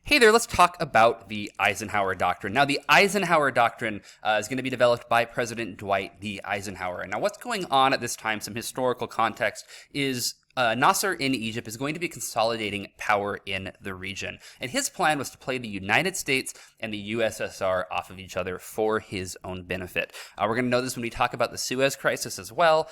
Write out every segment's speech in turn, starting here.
Hey there, let's talk about the Eisenhower Doctrine. Now, the Eisenhower Doctrine is going to be developed by President Dwight D. Eisenhower. Now, what's going on at this time, some historical context, is Nasser in Egypt is going to be consolidating power in the region. And his plan was to play the United States and the USSR off of each other for his own benefit. We're going to know this when we talk about the Suez Crisis as well,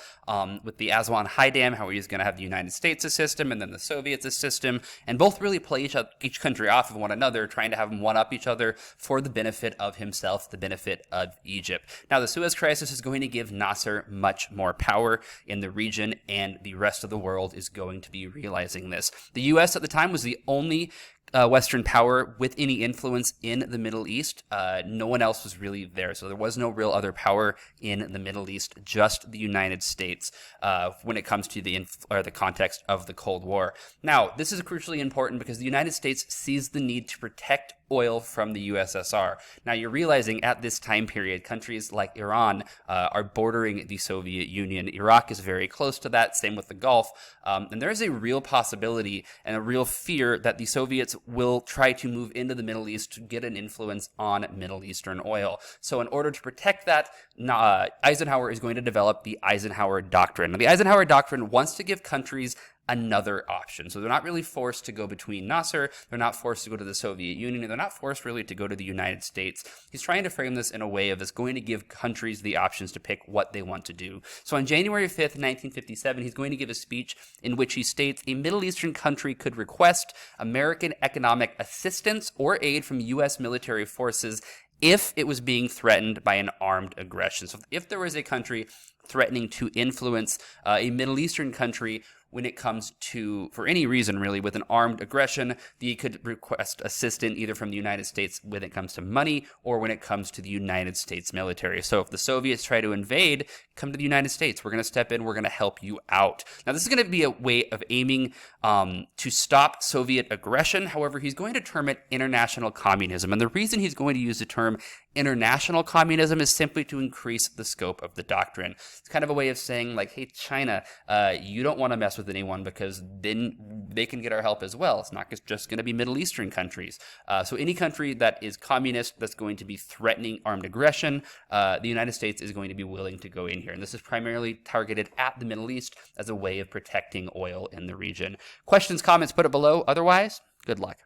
with the Aswan High Dam, how he's going to have the United States a system and then the Soviets a system, and both really play each country off of one another, trying to have them one-up each other for the benefit of himself, the benefit of Egypt. Now, the Suez Crisis is going to give Nasser much more power in the region, and the rest of the world is going to be realizing this. The U.S. at the time was the only Western power with any influence in the Middle East. No one else was really there, so there was no real other power in the Middle East, just the United States when it comes to the context of the Cold War. Now, this is crucially important because the United States sees the need to protect oil from the USSR. Now, you're realizing at this time period, countries like Iran are bordering the Soviet Union. Iraq is very close to that, same with the Gulf. And there is a real possibility and a real fear that the Soviets will try to move into the Middle East to get an influence on Middle Eastern oil. So in order to protect that, Eisenhower is going to develop the Eisenhower Doctrine. Now, the Eisenhower Doctrine wants to give countries another option. So they're not really forced to go between Nasser, they're not forced to go to the Soviet Union, and they're not forced really to go to the United States. He's trying to frame this in a way of it's going to give countries the options to pick what they want to do. So on January 5th, 1957, he's going to give a speech in which he states a Middle Eastern country could request American economic assistance or aid from U.S. military forces if it was being threatened by an armed aggression. So if there was a country threatening to influence a Middle Eastern country when it comes to, for any reason really, with an armed aggression, he could request assistance either from the United States when it comes to money or when it comes to the United States military. So if the Soviets try to invade, come to the United States. We're going to step in. We're going to help you out. Now, this is going to be a way of aiming to stop Soviet aggression. However, he's going to term it international communism. And the reason he's going to use the term international communism is simply to increase the scope of the doctrine. It's kind of a way of saying, like, hey, China, you don't want to mess with anyone because then they can get our help as well. It's not just going to be Middle Eastern countries. So any country that is communist that's going to be threatening armed aggression, the United States is going to be willing to go in here. And this is primarily targeted at the Middle East as a way of protecting oil in the region. Questions, comments, put it below. Otherwise, good luck.